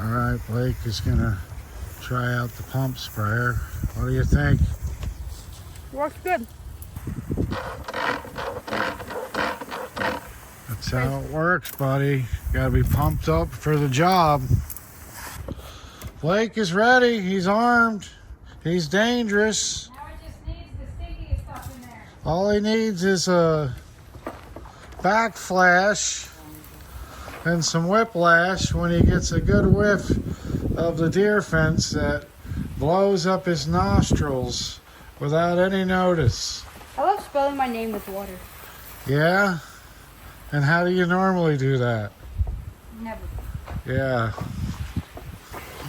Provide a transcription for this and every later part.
All right, Blake is gonna try out the pump sprayer. What do you think? Works good. That's how it works, buddy. Gotta be pumped up for the job. Blake is ready. He's armed. He's dangerous. Now it just needs the stickiest stuff in there. All he needs is a backflash and some whiplash when he gets a good whiff of the deer fence that blows up his nostrils without any notice. I love spelling my name with water. Yeah? And how do you normally do that? Never. Yeah.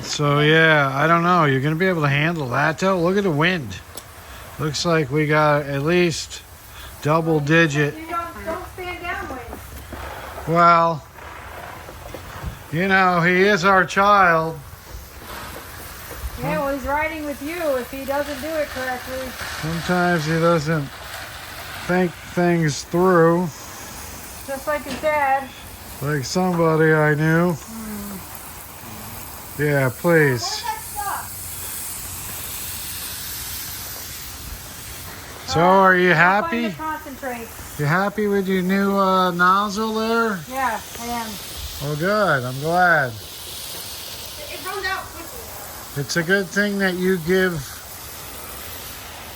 So yeah, I don't know. You're going to be able to handle that though? Look at the wind. Looks like we got at least double digit. You don't stand downwind. Well, you know, he is our child. Yeah, well, he's riding with you if he doesn't do it correctly. Sometimes he doesn't think things through. Just like his dad. Like somebody I knew. Yeah, please. Where's that stuff? So are you happy? Find the concentrate. You happy with your new nozzle there? Yeah, I am. Oh good, I'm glad. It runs out quickly. It's a good thing that you give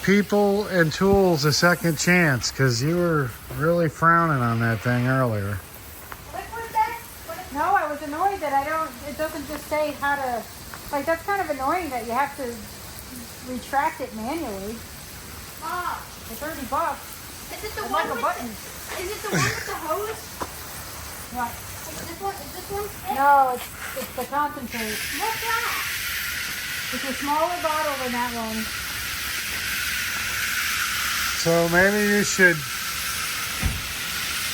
people and tools a second chance, because you were really frowning on that thing earlier. No, I was annoyed that it doesn't just say how to, like, that's kind of annoying that you have to retract it manually. For $30. Is it the I'd one like a with button. Is it the one with the hose? What? Is this one? Is this one? No, it's the concentrate. What's that? It's a smaller bottle than that one. So maybe you should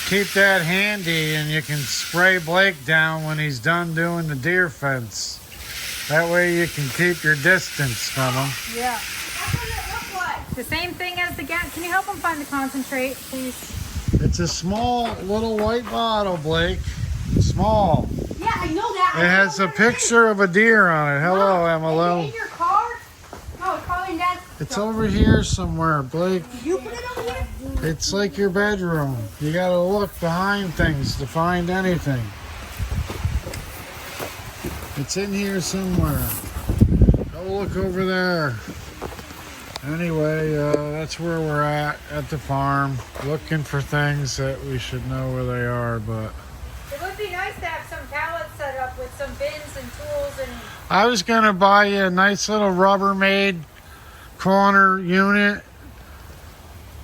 keep that handy and you can spray Blake down when he's done doing the deer fence. That way you can keep your distance from him. Yeah. What does it look like? The same thing as the gas. Can you help him find the concentrate, please? It's a small little white bottle, Blake. Small. Yeah, I know that. It has a picture of a deer on it. Hello, Is it Emily. in your car? No, it's probably in Dad's. It's over here somewhere, Blake. Did you put it over here? It's like your bedroom. You gotta look behind things to find anything. It's in here somewhere. Go look over there. Anyway, that's where we're at the farm, looking for things that we should know where they are, but It would be nice to have some pallets set up with some bins and tools and... I was gonna buy you a nice little Rubbermaid corner unit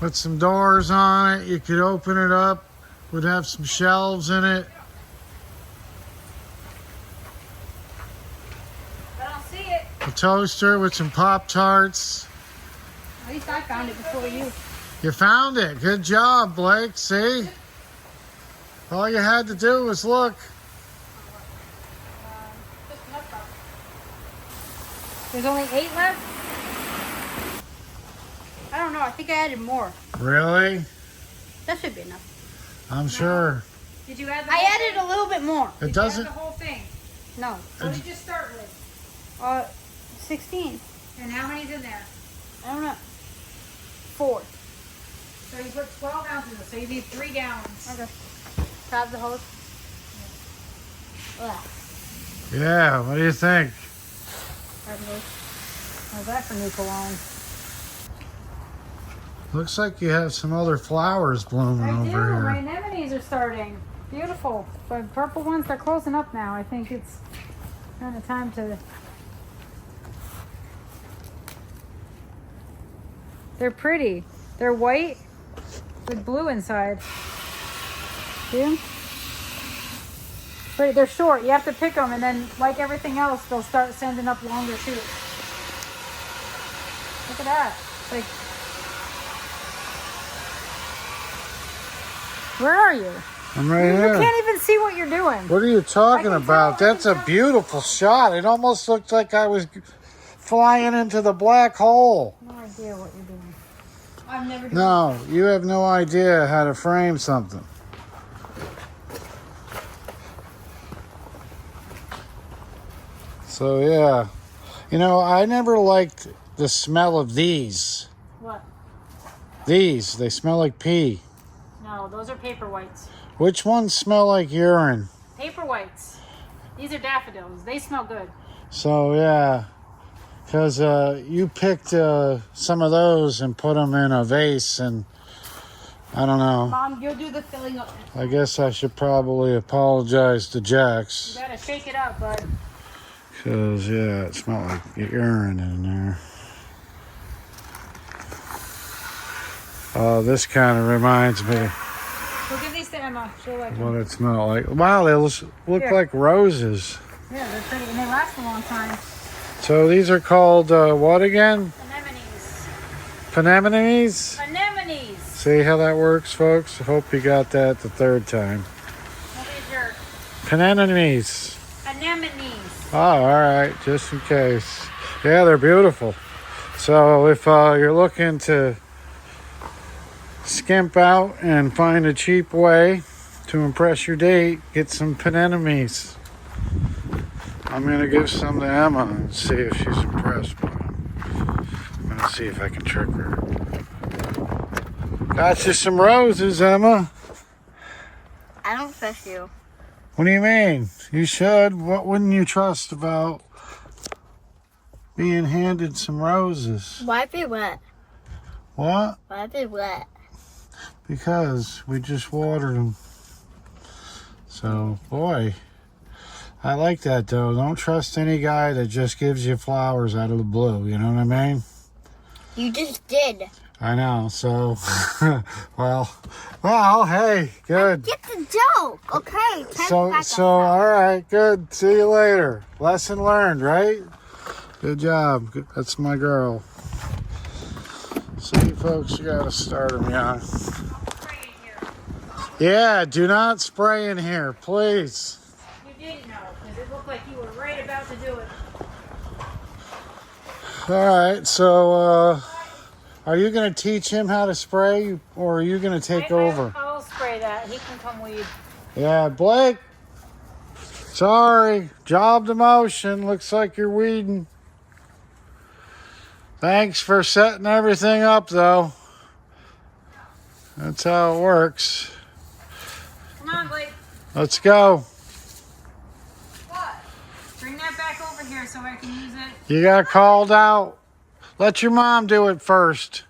with some doors on it. You could open it up, would have some shelves in it. I don't see it. A toaster with some Pop-Tarts. At least I found it before you. You found it. Good job, Blake. See? All you had to do was look. There's only 8 left? I don't know. I think I added more. Really? That should be enough. I'm sure. Did you add the I whole added a little bit more. It Did doesn't. you add the whole thing? No. What did you start with? 16. And how many's in there? I don't know. 4. So you put 12 ounces, so you need 3 gallons. Okay. Grab the hose. Ugh. Yeah, what do you think? Grab the hose. How's that for new cologne? Looks like you have some other flowers blooming I do. over My here. anemones are starting. Beautiful. The purple ones, they're closing up now. I think it's kind of time to... They're pretty. They're white with blue inside. See 'em? But they're short. You have to pick them, and then, like everything else, they'll start sending up longer shoots. Look at that. It's like, where are you? I'm right You here. can't even see what you're doing. What are you talking I can about? tell, I That's can a tell. beautiful shot. It almost looked like I was flying into the black hole. No idea what you're doing. I've never done No, you have no idea how to frame something. So yeah, you know, I never liked the smell of these. What? These, they smell like pee. No, those are paper whites. Which ones smell like urine? Paper whites. These are daffodils. They smell good. So yeah, because you picked some of those and put them in a vase, and I don't know. Mom, you'll do the filling up. I guess I should probably apologize to Jax. You gotta shake it up, bud. Because, yeah, it smelled like urine in there. Oh, this kind of reminds me We'll give these to Emma. She'll like of them. what it smelled like. Wow, they look Here. like roses. Yeah, they're pretty, and they last a long time. So these are called what again? Anemones. Anemones? Anemones. See how that works, folks? I hope you got that the third time. What is your Anemones. anemones? Oh, all right, just in case. Yeah, they're beautiful. So if you're looking to skimp out and find a cheap way to impress your date, get some anemones. I'm going to give some to Emma and see if she's impressed by them. I'm going to see if I can trick her. Got you some roses, Emma. I don't trust you. What do you mean? You should. What wouldn't you trust about being handed some roses? Why if they wet? What? Why if they wet? Because we just watered them. So, boy, I like that though. Don't trust any guy that just gives you flowers out of the blue. You know what I mean? You just did. I know. So, well, hey, good. Get the joke, okay? So, all right, good. See you later. Lesson learned, right? Good job. That's my girl. See, folks, you gotta start them young. Spray in here. Yeah, do not spray in here, please. You didn't know, because it looked like you were right about to do it. All right, so are you going to teach him how to spray, or are you going to take over? I'll spray that. He can come weed. Yeah, Blake. Sorry, job demotion. Looks like you're weeding. Thanks for setting everything up, though. That's how it works. Come on, Blake. Let's go. What? Bring that back over here so I can use it. You got called out. Let your mom do it first.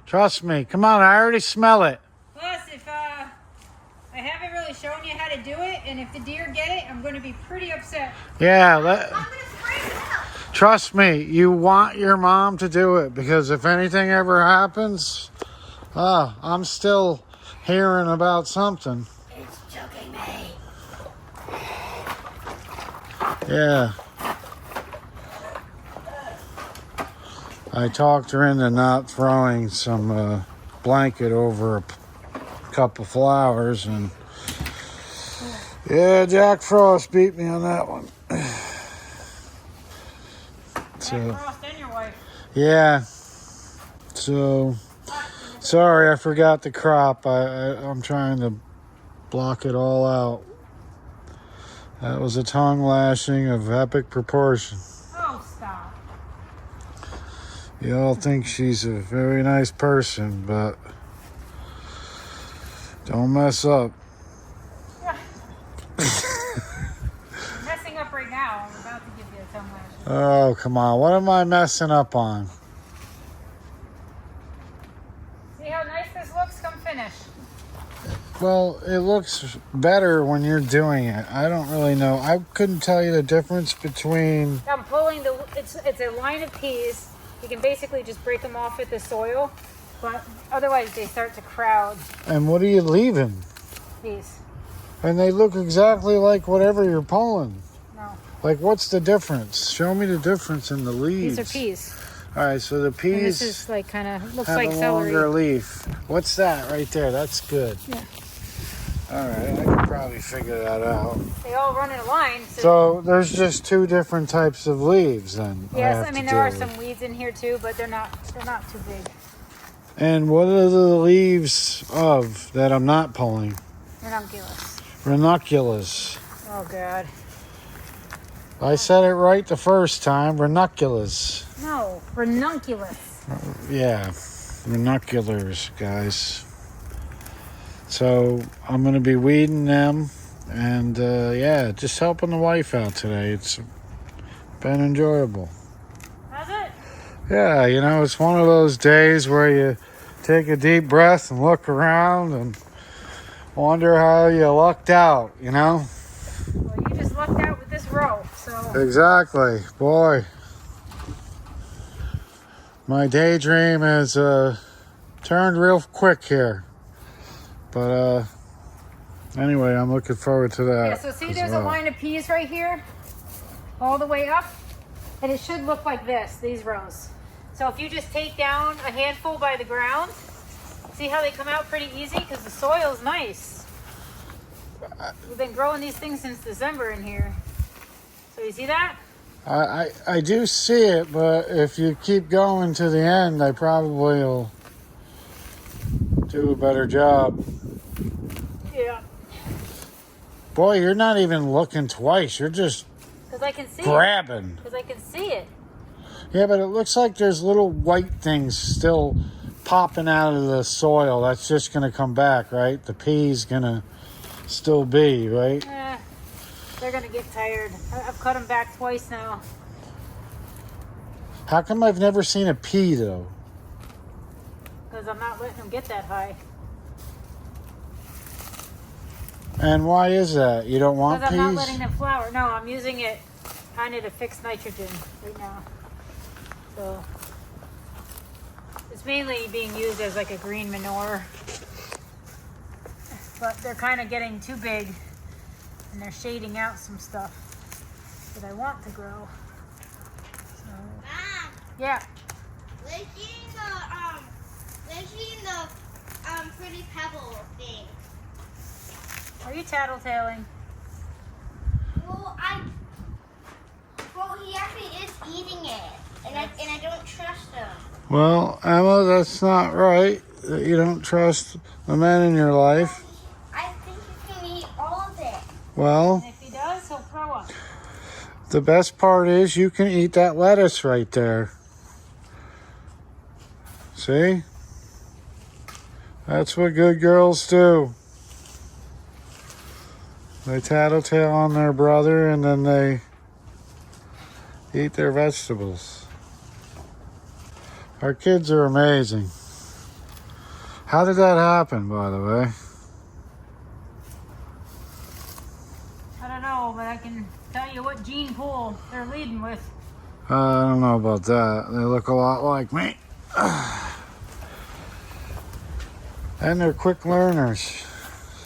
Trust me. Come on, I already smell it. Plus, if I haven't really shown you how to do it, and if the deer get it, I'm going to be pretty upset. Yeah, I'm going to spray it out. trust me, you want your mom to do it, because if anything ever happens, I'm still hearing about something. It's choking me. Yeah. I talked her into not throwing some blanket over a cup of flowers, and yeah, Jack Frost beat me on that one. So, Jack Frost and your wife. yeah. So, sorry, I forgot the crop. I'm trying to block it all out. That was a tongue lashing of epic proportion. Oh, stop. You all think she's a very nice person, but don't mess up. You're messing up right now. I'm about to give you a tongue lash. Oh, come on. What am I messing up on? See how nice this looks? Come finish. Well, it looks better when you're doing it. I don't really know. I couldn't tell you the difference between... I'm pulling it's a line of peas. You can basically just break them off with the soil, but otherwise they start to crowd And what are you leaving? peas. And they look exactly like whatever you're pulling. No, Like, what's the difference? Show me the difference in the leaves. these are peas. All right, so the And peas this is like kind of looks have like a celery. longer leaf. What's that right there? That's good. Yeah. All right, I could probably figure that out. They all run in a line. So there's just two different types of leaves then. Yes, I mean there are some weeds in here too, but they're not too big. And what are the leaves of that I'm not pulling? Ranunculus. Ranunculus. Oh God. I said it right the first time. Ranunculus. No, ranunculus. Yeah, ranunculars, guys. So I'm going to be weeding them. And yeah, just helping the wife out today. It's been enjoyable. How's it? Yeah, you know, it's one of those days where you take a deep breath and look around and wonder how you lucked out, you know? Well, you just lucked out with this row, so. Exactly. Boy, my daydream has turned real quick here. But anyway, I'm looking forward to that. Yeah, so see there's a line of peas right here, all the way up, and it should look like this, these rows. So if you just take down a handful by the ground, see how they come out pretty easy? Because the soil's nice. We've been growing these things since December in here. So you see that? I do see it, but if you keep going to the end, I probably will do a better job. Yeah. Boy, you're not even looking twice. You're just Because I can see grabbing. Because I can see it. Yeah, but it looks like there's little white things still popping out of the soil. That's just going to come back, right? The pea's going to still be, right? They're going to get tired. I've cut them back twice now. How come I've never seen a pea, though? Because I'm not letting them get that high. And why is that? You don't want peas? Because I'm not letting them flower. No, I'm using it kind of to fix nitrogen right now. So it's mainly being used as like a green manure. But they're kind of getting too big and they're shading out some stuff that I want to grow. So, Mom, yeah. let's eat the pretty pebble thing. Are you tattletaling? Well, he actually is eating it, and I don't trust him. Well, Emma, that's not right. That you don't trust the men in your life. I think he can eat all of it. Well, And if he does, he'll throw up. the best part is you can eat that lettuce right there. See? That's what good girls do. They tattletale on their brother and then they eat their vegetables. Our kids are amazing. How did that happen, by the way? I don't know, but I can tell you what gene pool they're leading with. I don't know about that. They look a lot like me. And they're quick learners.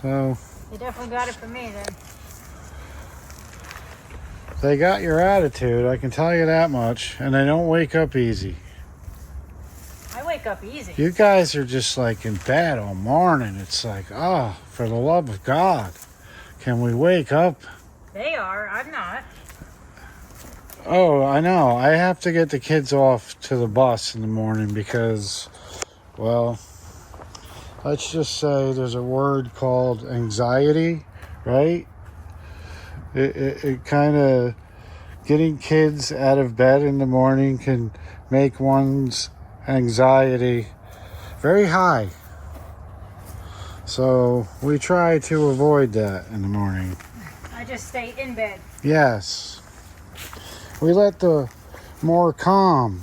So They definitely got it from me then. they got your attitude, I can tell you that much. And they don't wake up easy. I wake up easy. You guys are just like in bed all morning. It's like, oh, for the love of God, can we wake up? They are. I'm not. Oh, I know. I have to get the kids off to the bus in the morning because, well, let's just say there's a word called anxiety, right? It kind of, getting kids out of bed in the morning can make one's anxiety very high. So we try to avoid that in the morning. I just stay in bed. Yes. We let the more calm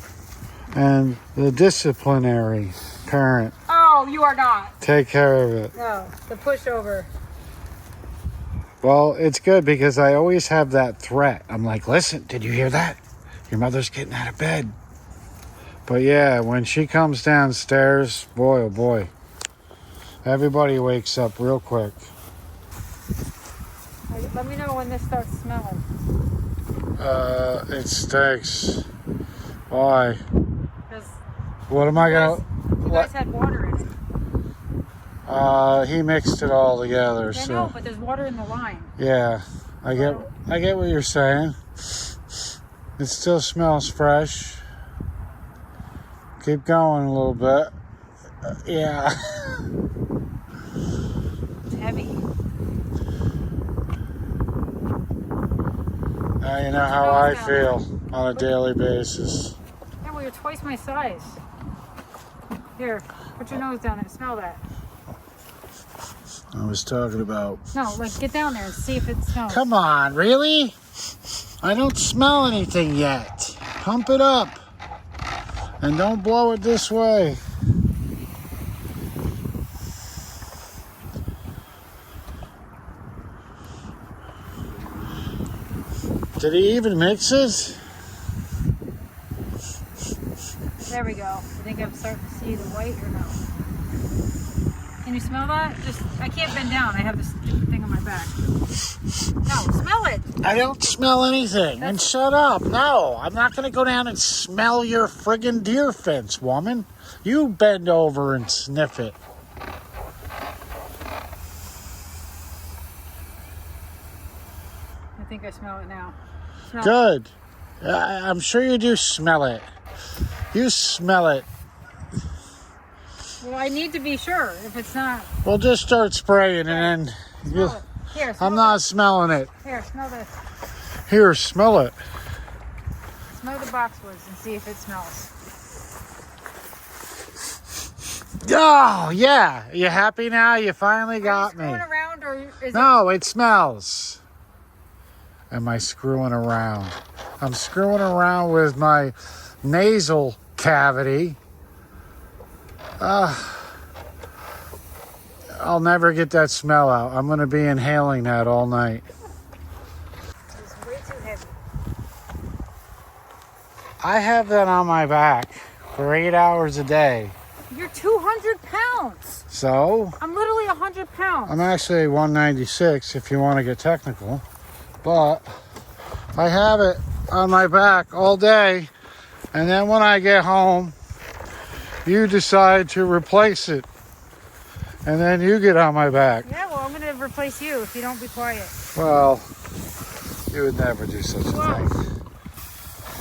and the disciplinary parent Oh, you are not. take care of it. No, the pushover. Well, it's good because I always have that threat. I'm like, listen, did you hear that? Your mother's getting out of bed. But yeah, when she comes downstairs, boy, oh boy, everybody wakes up real quick. Let me know when this starts smelling. It stinks. Why? Because What am I gonna? you guys had water in it. He mixed it all together. I So know, but there's water in the line. yeah, I get what you're saying. It still smells fresh. Keep going a little bit. Yeah. It's heavy. Now you know how I feel on a daily basis. Yeah, well, you're twice my size. Here, put your nose down and smell that. I was talking about... No, like get down there and see if it smells. Come on, really? I don't smell anything yet. Pump it up. And don't blow it this way. Did he even mix it? There we go. I think I'm starting to see the white or no? Can you smell that? I can't bend down. I have this stupid thing on my back. No, smell it. I don't smell anything. And shut up. No, I'm not going to go down and smell your friggin' deer fence, woman. You bend over and sniff it. I think I smell it now. Smell Good. I'm sure you do smell it. You smell it. Well, I need to be sure if it's not. We'll just start spraying and then... Smell it. Here, smell I'm not this. smelling it. Here, smell this. Here, smell it. Smell the boxwoods and see if it smells. Oh, yeah. You happy now? You finally got me. Are you screwing around or is No, it smells. Am I screwing around? I'm screwing around with my nasal cavity. I'll never get that smell out. I'm going to be inhaling that all night. It's way too heavy. I have that on my back for 8 hours a day. You're 200 pounds. So, I'm literally 100 pounds. I'm actually 196 if you want to get technical. But I have it on my back all day. And then when I get home, you decide to replace it. And then you get on my back. Yeah, well, I'm going to replace you if you don't be quiet. Well, you would never do such a thing.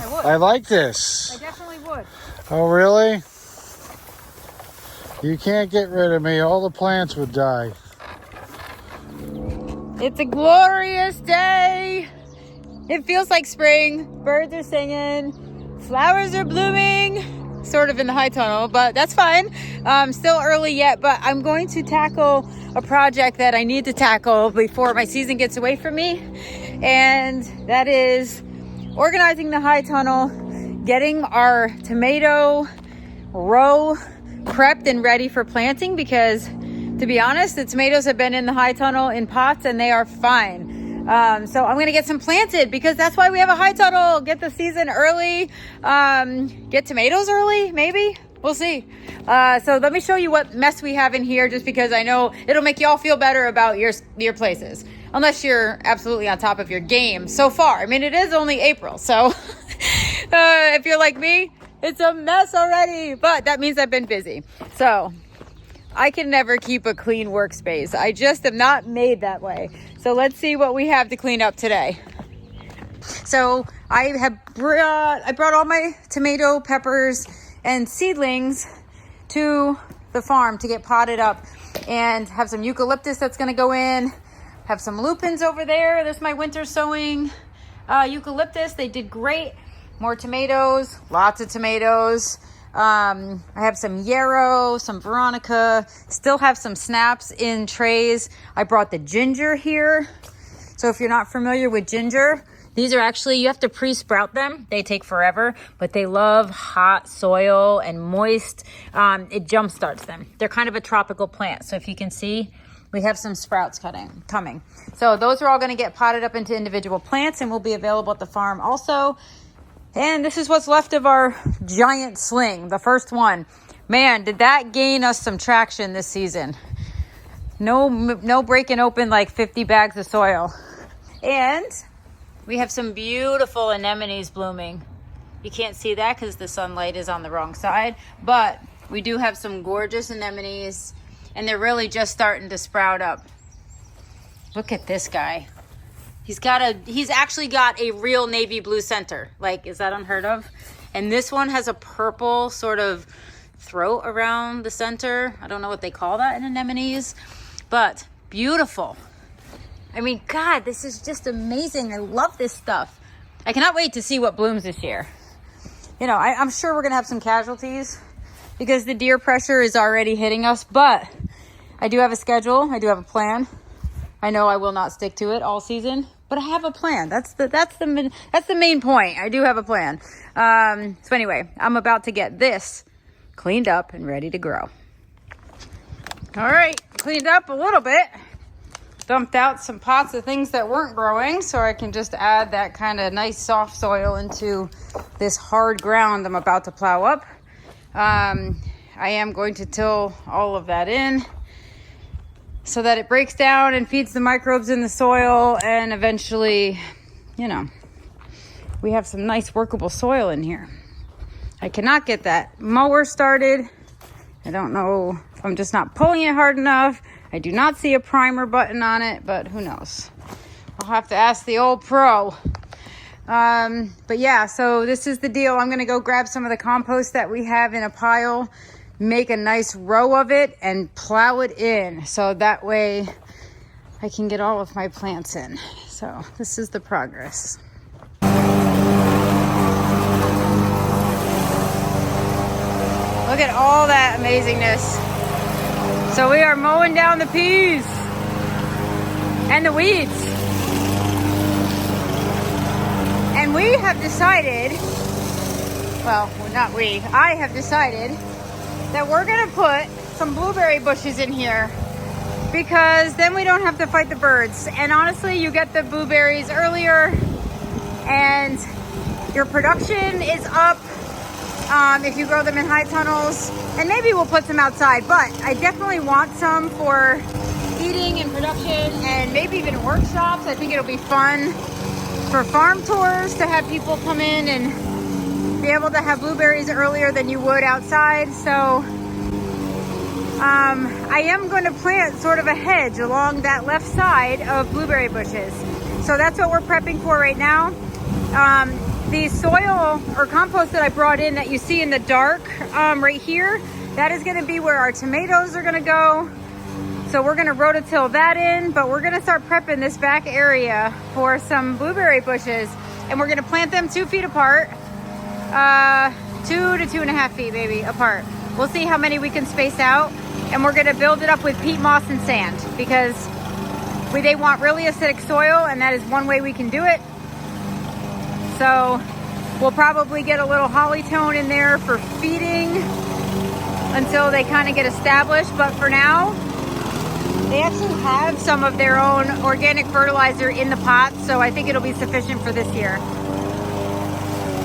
I would. I like this. I definitely would. Oh, really? You can't get rid of me. All the plants would die. It's a glorious day. It feels like spring. Birds are singing. Flowers are blooming. Sort of in the high tunnel, but that's fine. Still early yet, but I'm going to tackle a project that I need to tackle before my season gets away from me. And that is organizing the high tunnel, getting our tomato row prepped and ready for planting, because to be honest, the tomatoes have been in the high tunnel in pots and they are fine. So I'm going to get some planted because that's why we have a high tunnel. Get the season early, get tomatoes early, maybe. We'll see. So let me show you what mess we have in here, just because I know it'll make you all feel better about your places. Unless you're absolutely on top of your game so far. I mean, it is only April, so if you're like me, it's a mess already, but that means I've been busy. So I can never keep a clean workspace. I just am not made that way. So let's see what we have to clean up today. So I brought all my tomato, peppers, and seedlings to the farm to get potted up, and have some eucalyptus that's going to go in. Have some lupins over there. There's my winter sowing eucalyptus. They did great. More tomatoes, lots of tomatoes. I have some yarrow, some veronica, still have some snaps in trays. I brought the ginger here. So if you're not familiar with ginger, these are actually, you have to pre-sprout them. They take forever, but they love hot soil and moist. It jump starts them. They're kind of a tropical plant. So if you can see, we have some sprouts coming. So those are all going to get potted up into individual plants and will be available at the farm also. And this is what's left of our giant sling, the first one. Man, did that gain us some traction this season. No breaking open like 50 bags of soil. And we have some beautiful anemones blooming. You can't see that because the sunlight is on the wrong side, but we do have some gorgeous anemones, and they're really just starting to sprout up. Look at this guy. He's actually got a real navy blue center. Like, is that unheard of? And this one has a purple sort of throat around the center. I don't know what they call that in anemones, but beautiful. I mean, God, this is just amazing. I love this stuff. I cannot wait to see what blooms this year. You know, I'm sure we're going to have some casualties because the deer pressure is already hitting us, but I do have a schedule. I do have a plan. I know I will not stick to it all season, but I have a plan. That's the main point. I do have a plan. So anyway, I'm about to get this cleaned up and ready to grow. All right, cleaned up a little bit. Dumped out some pots of things that weren't growing so I can just add that kind of nice soft soil into this hard ground I'm about to plow up. I am going to till all of that in so that it breaks down and feeds the microbes in the soil, and eventually, you know, we have some nice workable soil in here. I cannot get that mower started. I don't know if I'm just not pulling it hard enough. I do not see a primer button on it, but who knows? I'll have to ask the old pro. But yeah, so this is the deal. I'm going to go grab some of the compost that we have in a pile, make a nice row of it, and plow it in. So that way I can get all of my plants in. So this is the progress. Look at all that amazingness. So we are mowing down the peas and the weeds. And we have decided, well, not we, I have decided that we're gonna put some blueberry bushes in here because then we don't have to fight the birds. And honestly, you get the blueberries earlier and your production is up. If you grow them in high tunnels, and maybe we'll put some outside, but I definitely want some for eating and production and maybe even workshops. I think it'll be fun for farm tours to have people come in and be able to have blueberries earlier than you would outside. So I am going to plant sort of a hedge along that left side of blueberry bushes. So that's what we're prepping for right now. The soil or compost that I brought in that you see in the dark right here, that is going to be where our tomatoes are going to go. So we're going to rototill that in, but we're going to start prepping this back area for some blueberry bushes, and we're going to plant them 2 feet apart, 2 to 2.5 feet maybe apart. We'll see how many we can space out, and we're going to build it up with peat moss and sand because they want really acidic soil, and that is one way we can do it. So we'll probably get a little holly tone in there for feeding until they kind of get established. But for now, they actually have some of their own organic fertilizer in the pot, so I think it'll be sufficient for this year.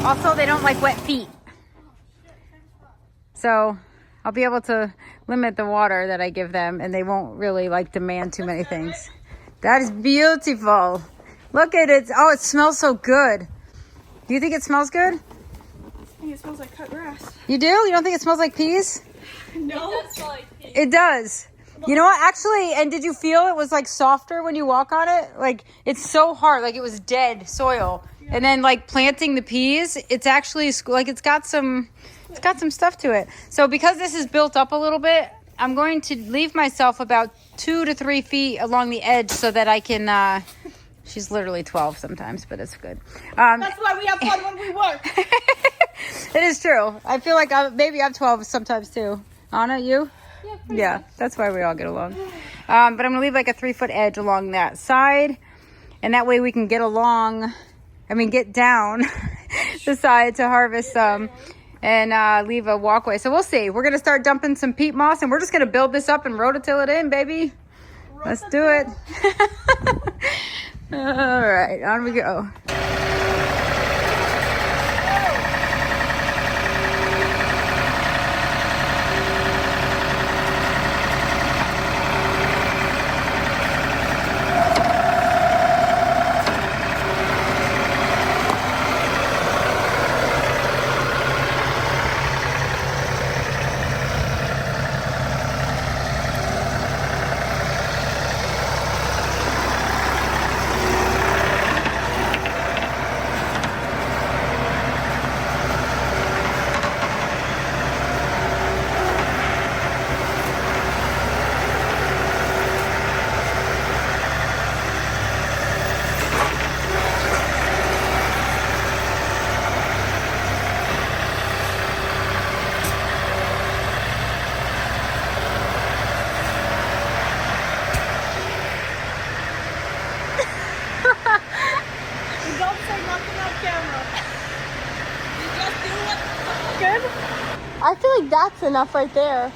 Also, they don't like wet feet. So I'll be able to limit the water that I give them, and they won't really like demand too many things. That is beautiful. Look at it. Oh, it smells so good. Do you think it smells good? I think it smells like cut grass. You do? You don't think it smells like peas? No. It does smell like peas. It does. You know what? Actually, and did you feel it was like softer when you walk on it? Like it's so hard, like it was dead soil. Yeah. And then like planting the peas, it's actually like it's got some stuff to it. So because this is built up a little bit, I'm going to leave myself about 2 to 3 feet along the edge so that I can she's literally 12 sometimes, but it's good. That's why we have fun when we work. It is true. I feel like maybe I'm 12 sometimes too. Anna, you? Yeah, that's why we all get along. But I'm going to leave like a 3-foot edge along that side. And that way we can get down the side to harvest some and leave a walkway. So we'll see. We're going to start dumping some peat moss, and we're just going to build this up and rototill it in, baby. Let's do it. All right, on we go. camera. You just do what's good. I feel like that's enough right there.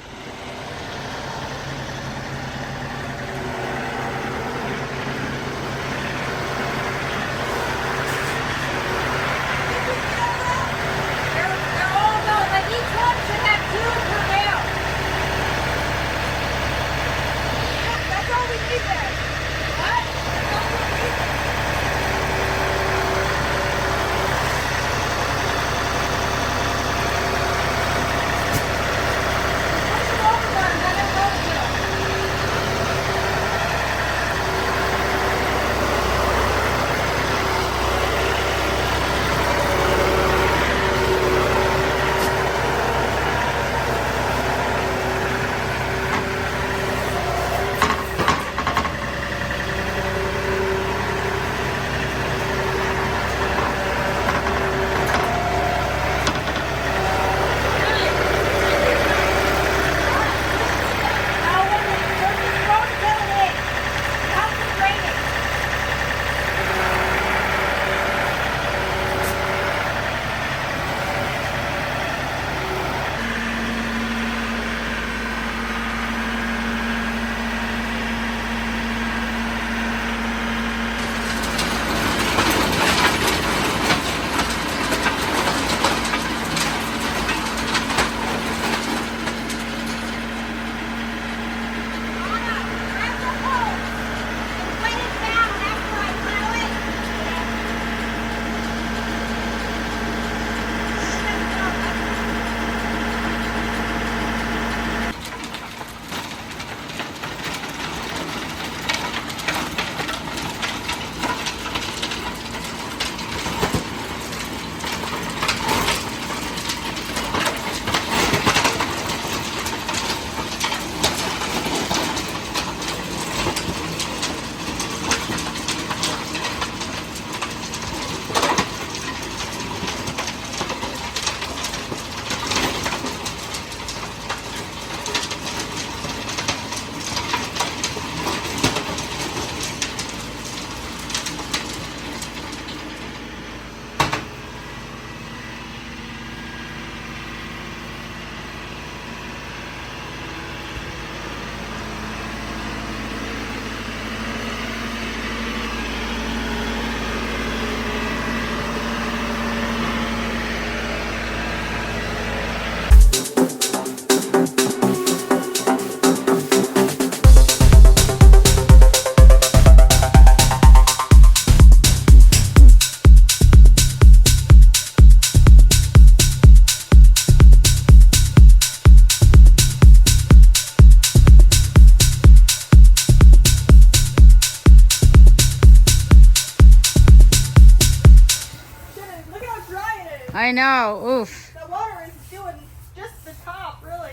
I know. Oof. The water is doing just the top, really.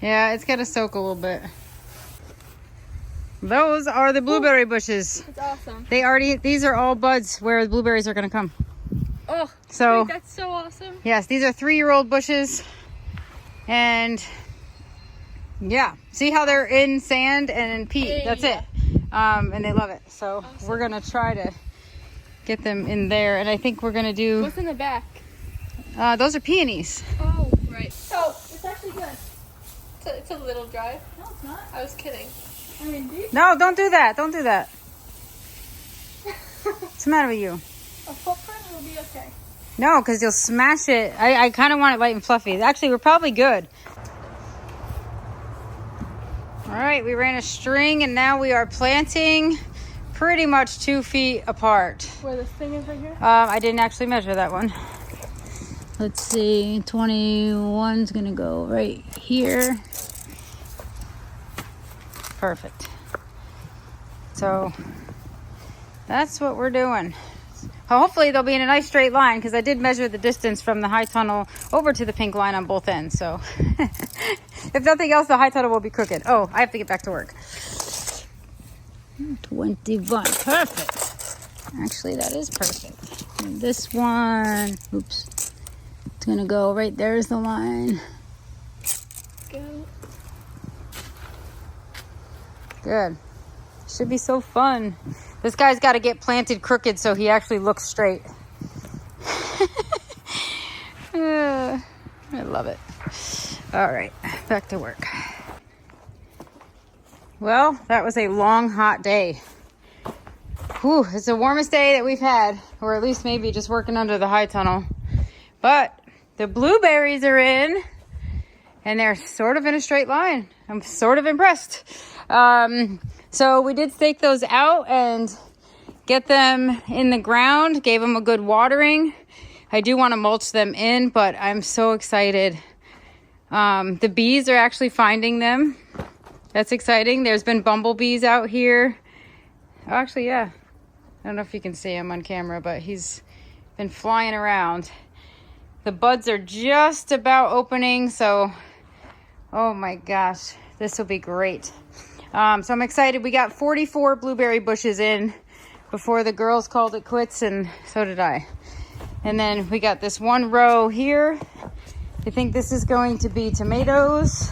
Yeah, it's got to soak a little bit. Those are the blueberry bushes. It's awesome. These are all buds where the blueberries are going to come. Oh, so wait, that's so awesome. Yes, these are 3-year-old bushes. And yeah, see how they're in sand and in peat. That's it. And they love it. So awesome. We're going to try to get them in there. And I think we're going to do... What's in the back? Those are peonies. Oh, right. So, it's actually good. It's a little dry. No, it's not. I was kidding. I mean, No, don't do that. Don't do that. What's the matter with you? A footprint will be okay. No, because you'll smash it. I kind of want it light and fluffy. Actually, we're probably good. All right, we ran a string and now we are planting pretty much 2 feet apart. Where this thing is right here? I didn't actually measure that one. Let's see, 21's gonna go right here. Perfect. So that's what we're doing. Hopefully they'll be in a nice straight line because I did measure the distance from the high tunnel over to the pink line on both ends. So if nothing else, the high tunnel will be crooked. Oh, I have to get back to work. 21, perfect. Actually, that is perfect. And this one, oops. It's gonna go right there's the line. Go. Good. Should be so fun. This guy's got to get planted crooked so he actually looks straight. I love it. All right, back to work. Well, that was a long, hot day. Whew, it's the warmest day that we've had, or at least maybe just working under the high tunnel. But the blueberries are in, and they're sort of in a straight line. I'm sort of impressed. So we did stake those out and get them in the ground, gave them a good watering. I do want to mulch them in, but I'm so excited. The bees are actually finding them. That's exciting. There's been bumblebees out here. Oh, actually, yeah. I don't know if you can see him on camera, but he's been flying around. The buds are just about opening, so oh my gosh, this will be great. So I'm excited. We got 44 blueberry bushes in before the girls called it quits, and so did I. And then we got this one row here. I think this is going to be tomatoes.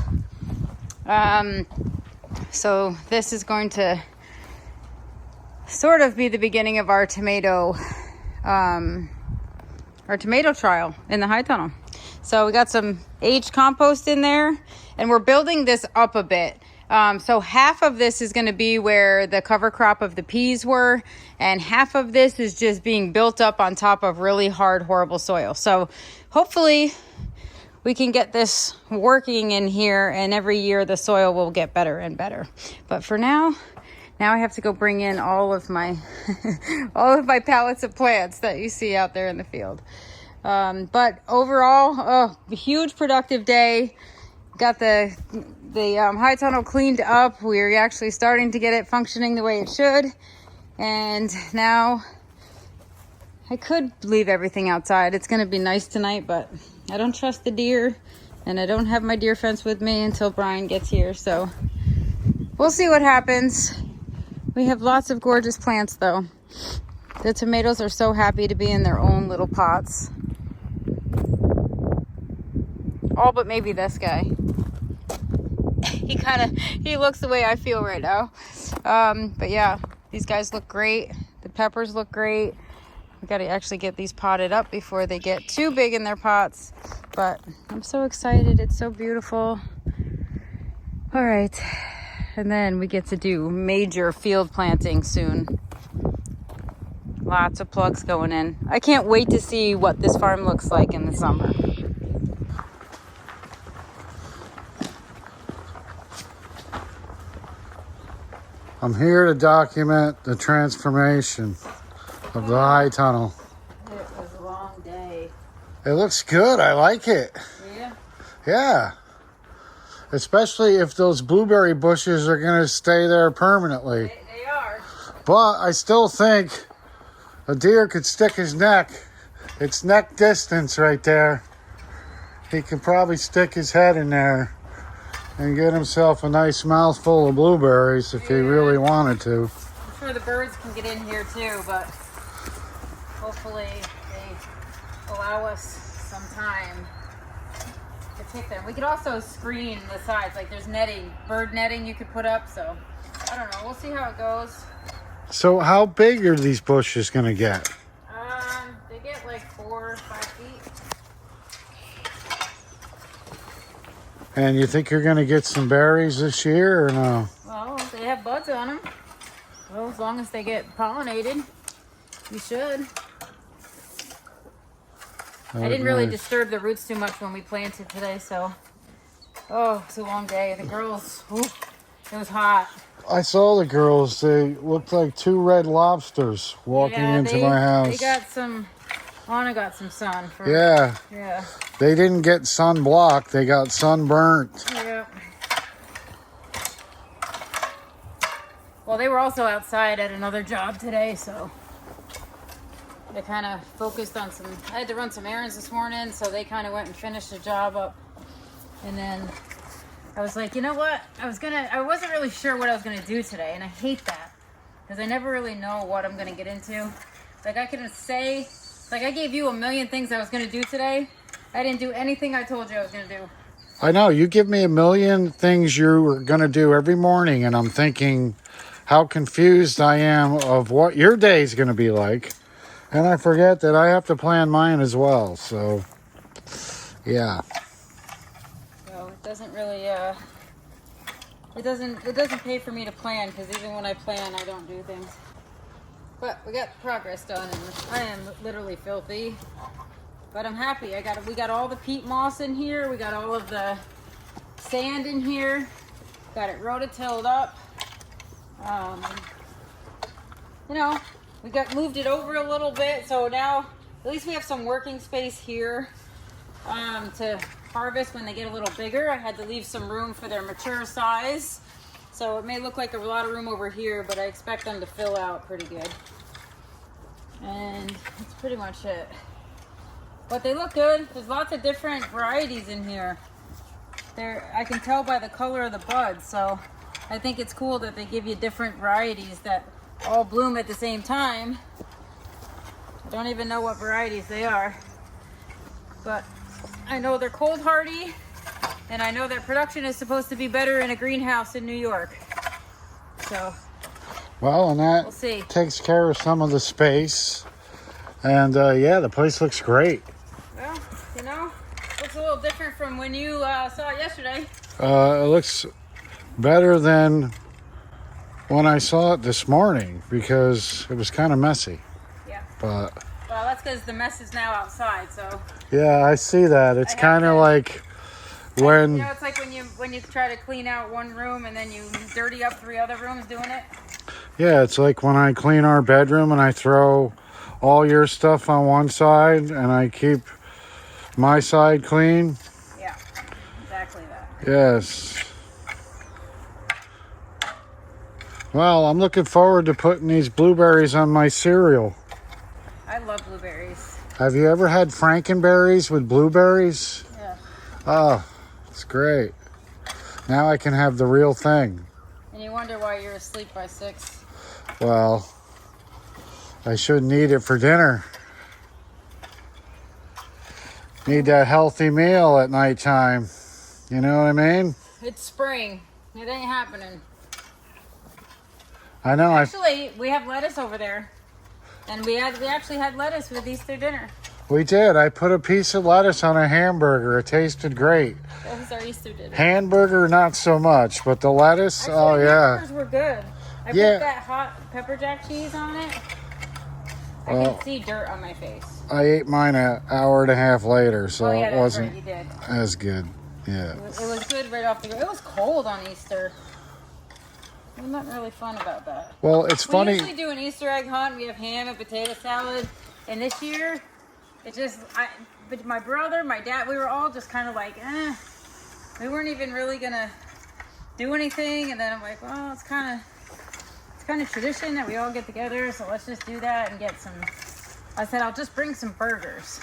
So this is going to sort of be the beginning of our tomato trial in the high tunnel. So we got some aged compost in there, and we're building this up a bit. So half of this is going to be where the cover crop of the peas were, and half of this is just being built up on top of really hard, horrible soil. So hopefully we can get this working in here, and every year the soil will get better and better. But for now I have to go bring in all of my all of my pallets of plants that you see out there in the field. But overall, a huge productive day. Got the high tunnel cleaned up. We're actually starting to get it functioning the way it should. And now I could leave everything outside. It's going to be nice tonight, but I don't trust the deer, and I don't have my deer fence with me until Bryan gets here. So we'll see what happens. We have lots of gorgeous plants though. The tomatoes are so happy to be in their own little pots. All but maybe this guy. He looks the way I feel right now. But yeah, these guys look great. The peppers look great. We got to actually get these potted up before they get too big in their pots. But I'm so excited. It's so beautiful. All right. And then we get to do major field planting soon. Lots of plugs going in. I can't wait to see what this farm looks like in the summer. I'm here to document the transformation of the high tunnel. It was a long day. It looks good. I like it. Yeah. Yeah. Especially if those blueberry bushes are going to stay there permanently. They are. But I still think a deer could stick his neck. It's neck distance right there. He could probably stick his head in there and get himself a nice mouthful of blueberries if he really wanted to. I'm sure the birds can get in here too, but hopefully they allow us some time to take them. We could also screen the sides, like there's netting, bird netting you could put up, so I don't know, we'll see how it goes. So how big are these bushes going to get? They get like 4 or 5 feet. And you think you're going to get some berries this year or no? Well, they have buds on them. Well, as long as they get pollinated, you should. I didn't really disturb the roots too much when we planted today, so. Oh, it's a long day. The girls, it was hot. I saw the girls. They looked like 2 red lobsters walking into my house. They got some, Anna got some sun. Yeah. Yeah. They didn't get sunblocked. They got sunburnt. Yeah. Well, they were also outside at another job today, so they kind of focused on some. I had to run some errands this morning, so they kind of went and finished the job up. And then I was like, you know what? I wasn't really sure what I was gonna do today, and I hate that because I never really know what I'm gonna get into. Like I can say, like I gave you a million things I was gonna do today. I didn't do anything I told you I was gonna do. I know, you give me a million things you were going to do every morning, and I'm thinking how confused I am of what your day is going to be like. And I forget that I have to plan mine as well, so. Yeah. So it doesn't really, it doesn't pay for me to plan, because even when I plan, I don't do things. But we got progress done, and I am literally filthy. But I'm happy. We got all the peat moss in here. We got all of the sand in here. Got it rototilled up. You know, we moved it over a little bit, so now at least we have some working space here to harvest when they get a little bigger. I had to leave some room for their mature size, so it may look like a lot of room over here, but I expect them to fill out pretty good. And that's pretty much it. But they look good. There's lots of different varieties in here. I can tell by the color of the buds, so I think it's cool that they give you different varieties that all bloom at the same time. I don't even know what varieties they are, but I know they're cold hardy, and I know their production is supposed to be better in a greenhouse in New York. So, well, and that we'll see. Takes care of some of the space. And yeah, the place looks great. Well, you know, looks a little different from when you saw it yesterday. It looks better than when I saw it this morning, because it was kind of messy. Yeah. But well, that's because the mess is now outside, so. Yeah, I see that. It's kind of like when... You know, it's like when you try to clean out one room and then you dirty up 3 other rooms doing it. Yeah, it's like when I clean our bedroom and I throw all your stuff on one side and I keep my side clean. Yeah, exactly that. Yes. Well, I'm looking forward to putting these blueberries on my cereal. I love blueberries. Have you ever had frankenberries with blueberries? Yeah. Oh, it's great. Now I can have the real thing. And you wonder why you're asleep by 6. Well, I shouldn't eat it for dinner. Need that healthy meal at nighttime. You know what I mean? It's spring. It ain't happening. I know. Actually, we have lettuce over there. And we actually had lettuce with Easter dinner. We did. I put a piece of lettuce on a hamburger. It tasted great. That was our Easter dinner. Hamburger, not so much, but the lettuce, Actually, oh yeah. Hamburgers were good. I put that hot pepper jack cheese on it. I can see dirt on my face. I ate mine an hour and a half later, so yeah, it wasn't right, you did. as good. Yeah. It was good right off the go. It was cold on Easter. There's nothing really fun about that. Well, it's funny. We usually do an Easter egg hunt. We have ham and potato salad. And this year, but my brother, my dad, we were all just kind of like, we weren't even really gonna do anything. And then I'm like, well, it's kind of tradition that we all get together. So let's just do that and get some. I said, I'll just bring some burgers.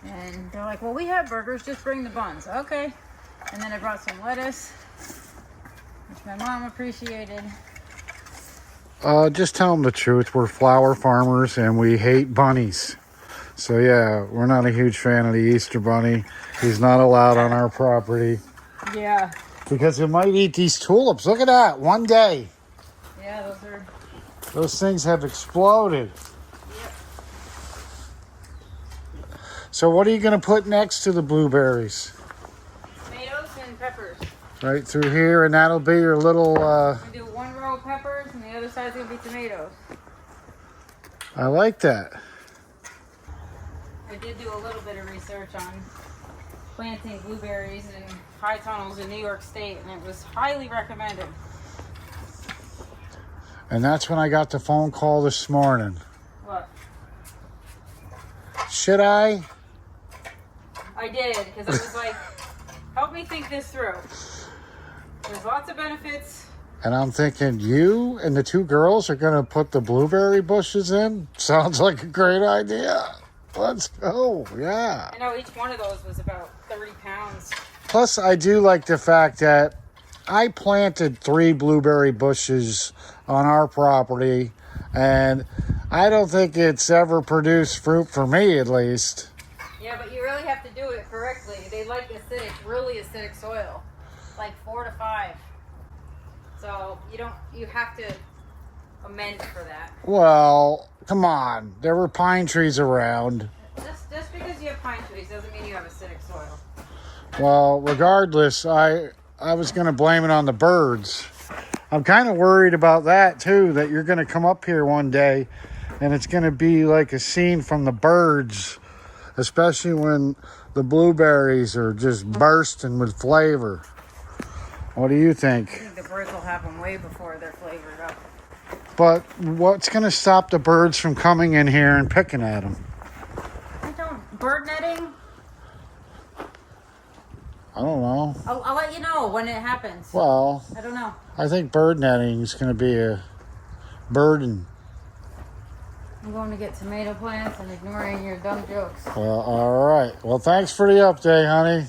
And they're like, well, we have burgers. Just bring the buns. Okay. And then I brought some lettuce, which my mom appreciated. Just tell them the truth. We're flower farmers and we hate bunnies. So yeah, we're not a huge fan of the Easter bunny. He's not allowed on our property. Yeah. Because it might eat these tulips. Look at that. One day. Yeah, Those things have exploded. Yep. So what are you going to put next to the blueberries? Tomatoes and peppers. Right through here, and that'll be your little... We're going to do 1 row of peppers, and the other side's going to be tomatoes. I like that. I did do a little bit of research on planting blueberries in high tunnels in New York State, and it was highly recommended. And that's when I got the phone call this morning. What? Should I? I did, because I was like, help me think this through. There's lots of benefits. And I'm thinking, you and the 2 girls are going to put the blueberry bushes in? Sounds like a great idea. Let's go. Yeah. I know each one of those was about 30 pounds. Plus, I do like the fact that I planted 3 blueberry bushes on our property, and I don't think it's ever produced fruit for me, at least. Yeah, but you really have to do it correctly. They like acidic, really acidic soil, like 4 to 5. So you have to amend for that. Well, come on. There were pine trees around. Just because you have pine trees doesn't mean you have acidic soil. Well, regardless, I was going to blame it on the birds. I'm kind of worried about that too, that you're going to come up here one day and it's going to be like a scene from the birds, especially when the blueberries are just bursting with flavor. What do you think? I think the birds will have them way before they're flavored up. But what's going to stop the birds from coming in here and picking at them? Bird netting? I don't know. I'll let you know when it happens. Well, I don't know. I think bird netting is going to be a burden. I'm going to get tomato plants and ignoring your dumb jokes. Well, all right. Well, thanks for the update, honey.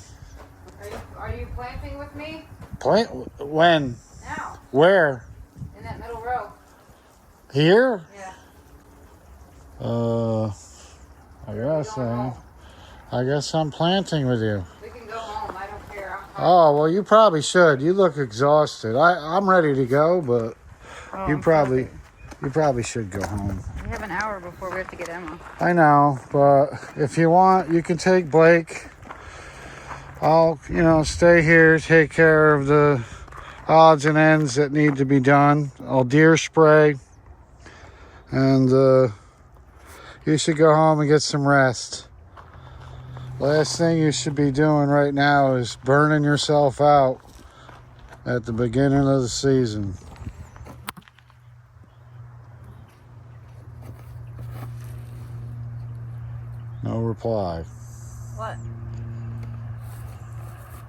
Are you planting with me? Plant when? Now. Where? In that middle row. Here? Yeah. I guess I'm planting with you. We can go home. I don't care. Oh, well, you probably should. You look exhausted. I'm ready to go, but you probably should go home. We have an hour before we have to get Emma. I know, but if you want, you can take Blake. I'll, stay here, take care of the odds and ends that need to be done. I'll deer spray. And you should go home and get some rest. Last thing you should be doing right now is burning yourself out at the beginning of the season. No reply. What?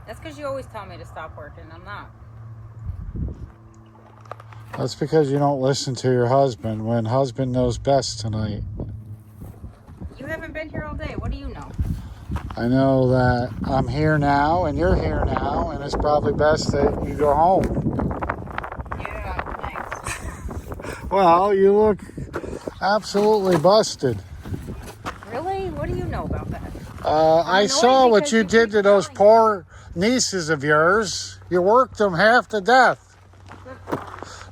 That's because you always tell me to stop working. I'm not. That's because you don't listen to your husband when husband knows best tonight. You haven't been here all day. What do you know? I know that I'm here now and you're here now, and it's probably best that you go home. Yeah, thanks. Well, you look absolutely busted. Really? What do you know about that? I saw what you did to those poor nieces of yours. You worked them half to death.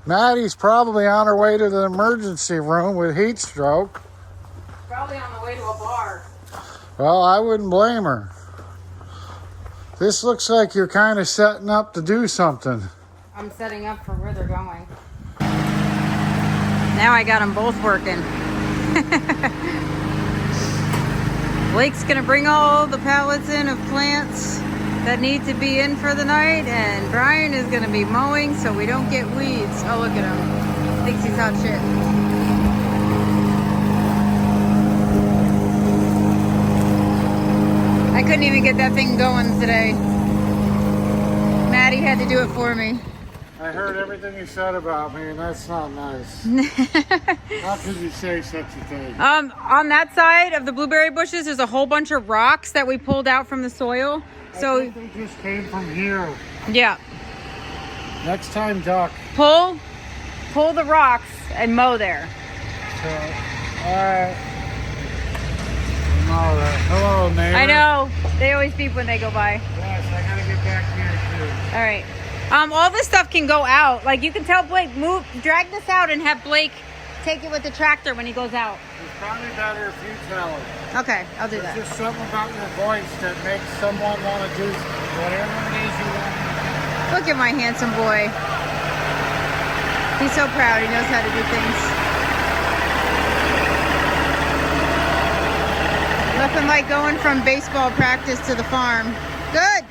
Maddie's probably on her way to the emergency room with heat stroke. Probably on the way to a bar. Well, I wouldn't blame her. This looks like you're kind of setting up to do something. I'm setting up for where they're going. Now I got them both working. Blake's gonna bring all the pallets in of plants that need to be in for the night, and Bryan is gonna be mowing so we don't get weeds. Oh, look at him. Thinks he's hot shit. I couldn't even get that thing going today. Maddie had to do it for me. I heard everything you said about me, and that's not nice. How could you say such a thing? On that side of the blueberry bushes, there's a whole bunch of rocks that we pulled out from the soil. So I think they just came from here. yeah, Next time, duck. pull the rocks and mow there. So, all right. Hello, neighbor. I know they always beep when they go by. Yes, I gotta get back here too. All right. All this stuff can go out. Like, you can tell Blake, drag this out and have Blake take it with the tractor when he goes out. It's probably better if you tell her. Okay, I'll do There's that. just something about your voice that makes someone want to do whatever it is you want. Look at my handsome boy. He's so proud. He knows how to do things. Nothing like going from baseball practice to the farm. Good.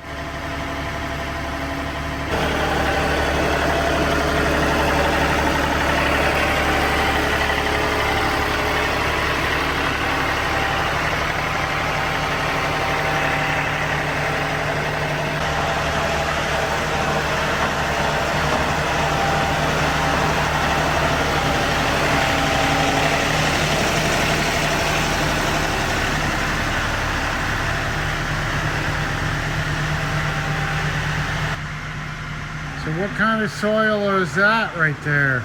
So what kind of soil is that right there?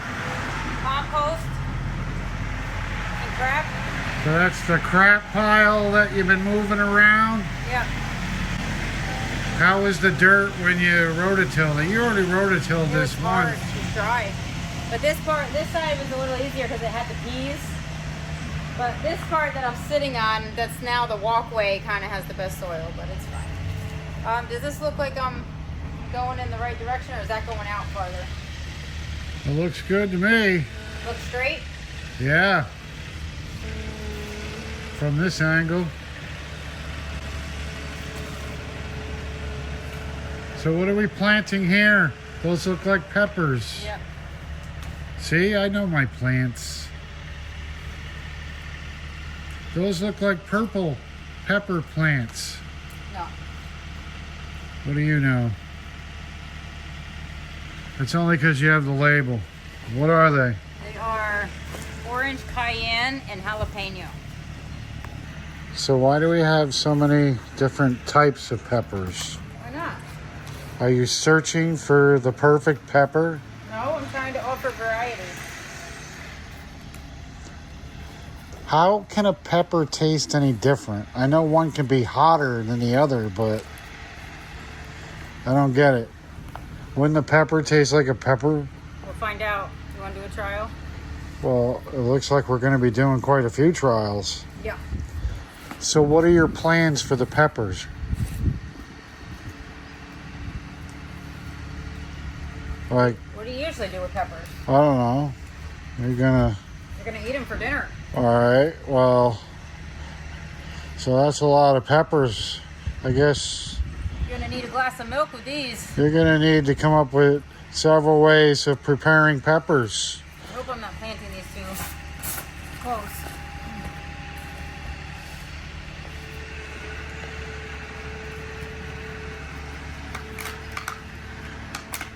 Compost and crap. So that's the crap pile that you've been moving around? Yep. How was the dirt when you rototilled it? You already rototilled this hard. month. It's dry. But this side was a little easier because it had the peas. But this part that I'm sitting on, that's now the walkway, kind of has the best soil, but it's fine. Does this look like I'm going in the right direction, or is that going out farther? It looks good to me. Look straight? Yeah. From this angle. So what are we planting here? Those look like peppers. Yep. See, I know my plants. Those look like purple pepper plants. No. What do you know? It's only because you have the label. What are they? They are orange cayenne and jalapeno. So why do we have so many different types of peppers? Why not? Are you searching for the perfect pepper? No, I'm trying to offer variety. How can a pepper taste any different? I know one can be hotter than the other, but I don't get it. Wouldn't the pepper taste like a pepper? We'll find out. You want to do a trial? Well, it looks like we're going to be doing quite a few trials. Yeah. So what are your plans for the peppers? Like, What do you usually do with peppers? I don't know. You're gonna Eat them for dinner. All right, well, so that's a lot of peppers. I guess You're gonna need a glass of milk with these. you're gonna need to come up with several ways of preparing peppers. I hope I'm not planting these too close.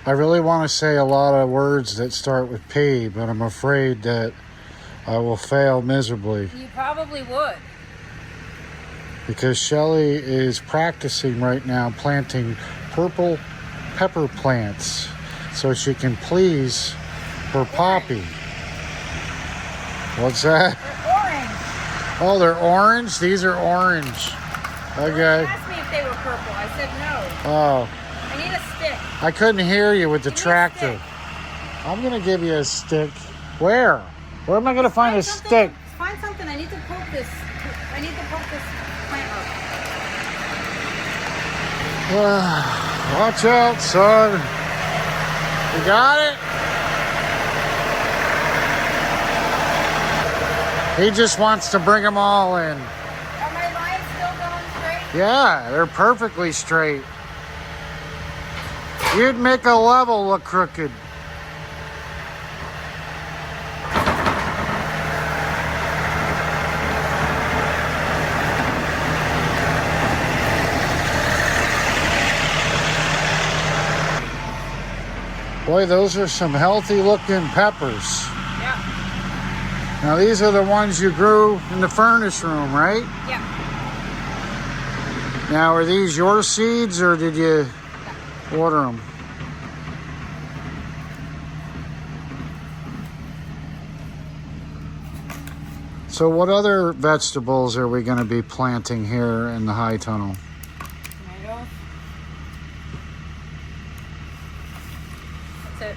I really want to say a lot of words that start with P, but I'm afraid that I will fail miserably You probably would. because Shelley is practicing right now planting purple pepper plants so she can please her poppy. What's that? They're orange. Oh, they're orange? These are orange. You Okay. asked me if they were purple. I said no. Oh, I need a stick. I couldn't hear you with the Give me a tractor. stick. I'm going to give you a stick. Where? Where am I going to find a something- stick? Find something. I need to poke this. I need to poke this plant up. Watch out, son. You got it? He just wants to bring them all in. Are my lines still going straight? Yeah, they're perfectly straight. You'd make a level look crooked. Boy, those are some healthy looking peppers. Yeah. Now these are the ones you grew in the furnace room, right? Yeah. Now are these your seeds or did you order them? So what other vegetables are we going to be planting here in the high tunnel? Tomatoes. That's it.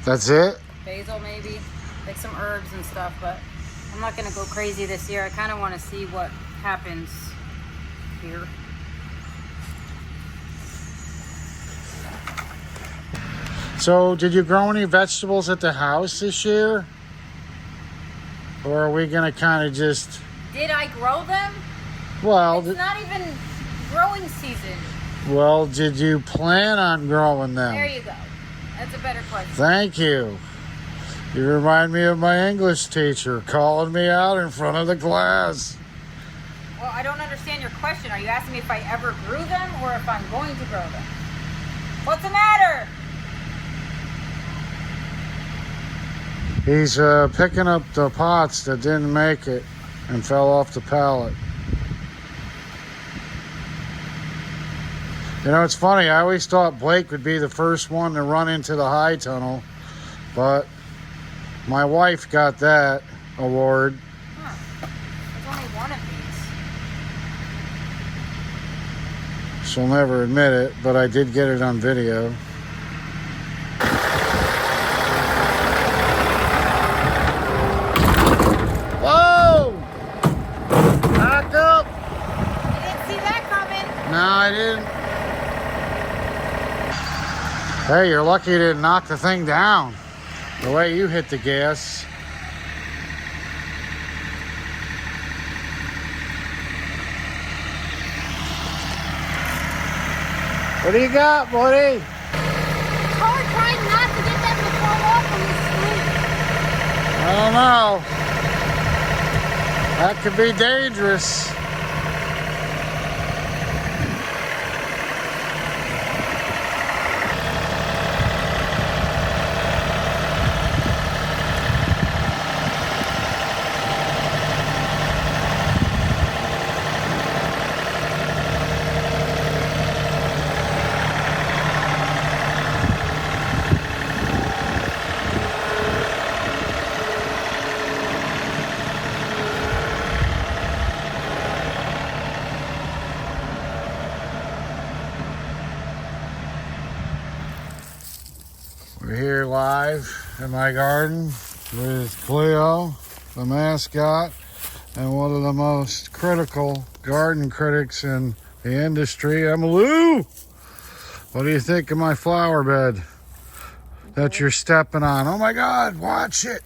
That's it? Basil maybe. Like some herbs and stuff, but I'm not gonna go crazy this year. I kind of want to see what happens here. So did you grow any vegetables at the house this year? Or are we going to kind of just... Did I grow them? Well, It's not even growing season. well, did you plan on growing them? There you go. That's a better question. Thank you. You remind me of my English teacher calling me out in front of the class. Well, I don't understand your question. Are you asking me if I ever grew them or if I'm going to grow them? What's the matter? He's picking up the pots that didn't make it and fell off the pallet. You know, it's funny. I always thought Blake would be the first one to run into the high tunnel, but my wife got that award. Huh. There's only one of these. She'll never admit it, but I did get it on video. Whoa! Back up. You didn't see that coming. No, I didn't. Hey, you're lucky you didn't knock the thing down. The way you hit the gas. What do you got, buddy? Cole trying not to get them to fall off when we sleep. I don't know. That could be dangerous. We're here live in my garden with Cleo, the mascot, and one of the most critical garden critics in the industry, Emmalou. What do you think of my flower bed that you're stepping on? Oh my God, watch it.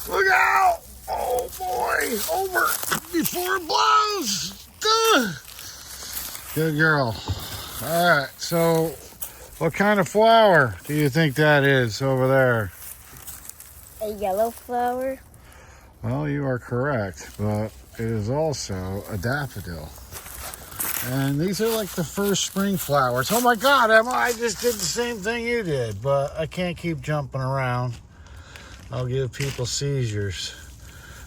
Look out. Oh boy, over before it blows. Ugh. Good girl. All right, so what kind of flower do you think that is over there? A yellow flower. Well, you are correct, but it is also a daffodil. And these are like the first spring flowers. Oh my God, Emma, I just did the same thing you did, but I can't keep jumping around. I'll give people seizures.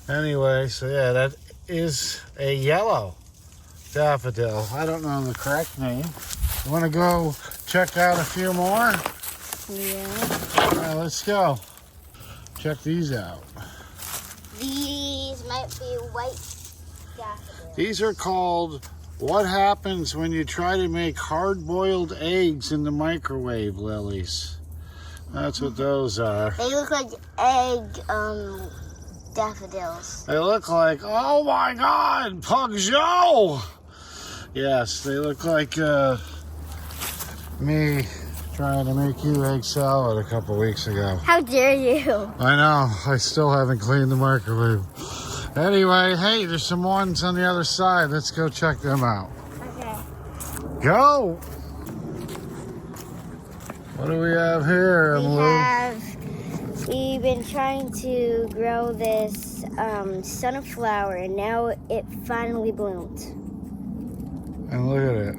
Anyway, so yeah, that is a yellow daffodil. I don't know the correct name. You want to go check out a few more? Yeah. All right, let's go. Check these out. These might be white daffodils. These are called what happens when you try to make hard-boiled eggs in the microwave lilies. That's what those are. They look like egg daffodils. They look like, oh my God, Pug Joe! Yes, they look like me trying to make you egg salad a couple weeks ago. How dare you? I know, I still haven't cleaned the microwave. Anyway, hey, there's some ones on the other side. Let's go check them out. Okay. Go! What do we have here, Emily? We've been trying to grow this sunflower, and now it finally bloomed. And look at it.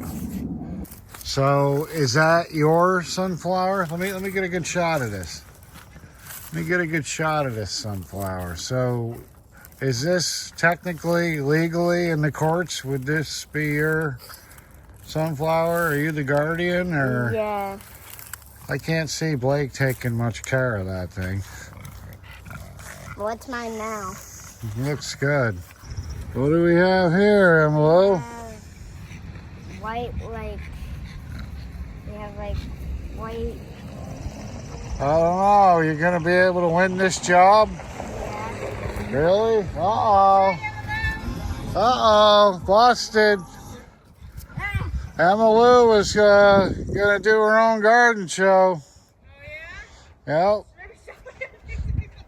So, is that your sunflower? Let me get a good shot of this. Let me get a good shot of this sunflower. So, is this technically, legally in the courts? Would this be your sunflower? Are you the guardian, or? Yeah. I can't see Blake taking much care of that thing. What's mine now? Looks good. What do we have here, Emily? White, we have white. I don't know. You're going to be able to win this job? Yeah. Really? Uh-oh. Uh-oh. Busted. Emmalou was going to do her own garden show. Oh yeah? Yep.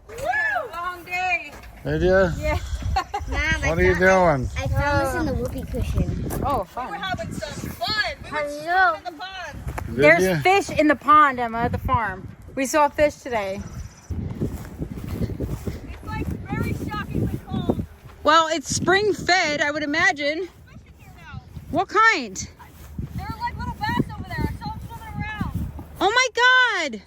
We had a long day. Did you? Yeah. Mom, What are you doing? I found this in the whoopee cushion. Oh, We're fun. having some fun. We were Hello. swimming in the pond. Did There's you? fish in the pond, Emma, at the farm. We saw fish today. It's like very shockingly cold. Well, it's spring fed, I would imagine. Fish in here now. What kind? There are like little bass over there. I saw them swimming around. Oh my God!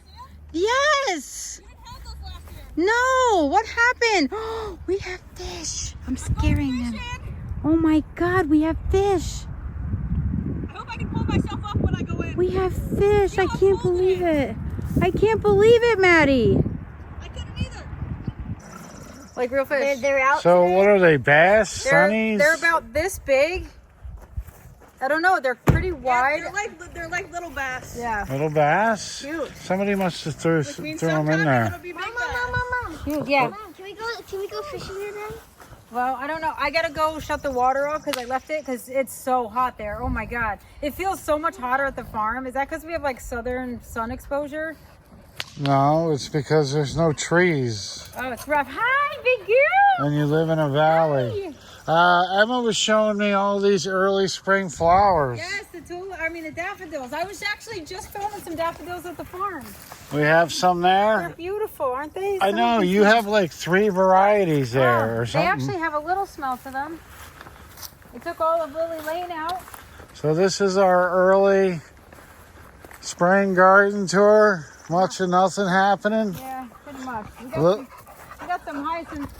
Yes! We didn't have those last year. No! What happened? Oh, we have fish. I'm scaring them. Fishing. Oh my God, we have fish. I hope I can pull myself up when I go in. We have fish. Yeah, I can't hold believe it. it. I can't believe it, Maddie. I couldn't either. Like real fish. They're out. So what are they, bass? Sunnies? They're about this big. I don't know. They're pretty wide. Yeah, they're like little bass. Yeah. Little bass? Cute. Somebody must have threw Which means them in sometime there. it'll be big bass. Mom. Cute. Yeah. Mom, can we go fishing here then? Well, I don't know. I gotta go shut the water off because I left it because it's so hot there. Oh my god. It feels so much hotter at the farm. Is that because we have like southern sun exposure? No, it's because there's no trees. Oh, it's rough. Hi, big girl! And you live in a valley. Emma was showing me all these early spring flowers. Yes, the daffodils. I was actually just filming some daffodils at the farm. We have some They're there. beautiful, aren't they? I know, you have like 3 varieties there or They something. actually have a little smell to them. We took all of Lily Lane out. So this is our early spring garden tour. Much of nothing happening. Yeah, pretty much. We Look. got some hyacinths.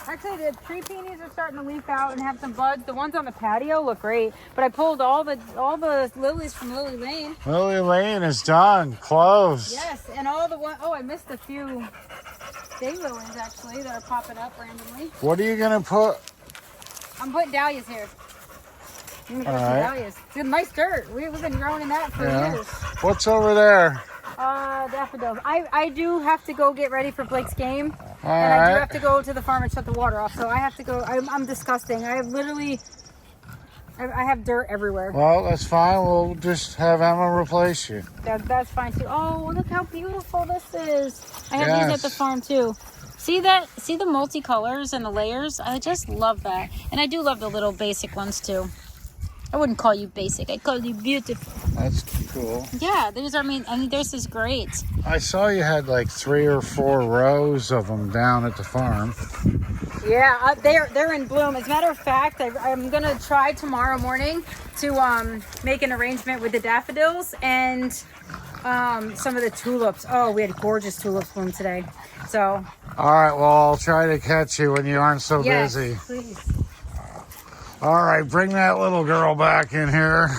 Actually, the tree peonies are starting to leaf out and have some buds. The ones on the patio look great, but I pulled all the lilies from Lily Lane. Lily Lane is done, closed. Yes, and all the one. Oh, I missed a few daylilies actually that are popping up randomly. What are you gonna put? I'm putting dahlias here. I'm gonna put some Alright. dahlias. It's nice dirt. We've been growing in that for years. What's over there? Daffodils. I do have to go get ready for Blake's game. All And I do right. have to go to the farm and shut the water off. So I have to go. I'm disgusting. I have literally, I have dirt everywhere. Well, that's fine. We'll just have Emma replace you. That's fine too. Oh, look how beautiful this is. I have these at the Yes. farm too. See that? See the multicolors and the layers? I just love that. And I do love the little basic ones too. I wouldn't call you basic. I'd call you beautiful. That's cool. Yeah, these are, I mean, this is great. I saw you had like 3 or 4 rows of them down at the farm. Yeah, they're in bloom. As a matter of fact, I'm gonna try tomorrow morning to make an arrangement with the daffodils and some of the tulips. Oh, we had gorgeous tulips bloom today. So All right, well, I'll try to catch you when you aren't so yes, busy. please. All right, bring that little girl back in here.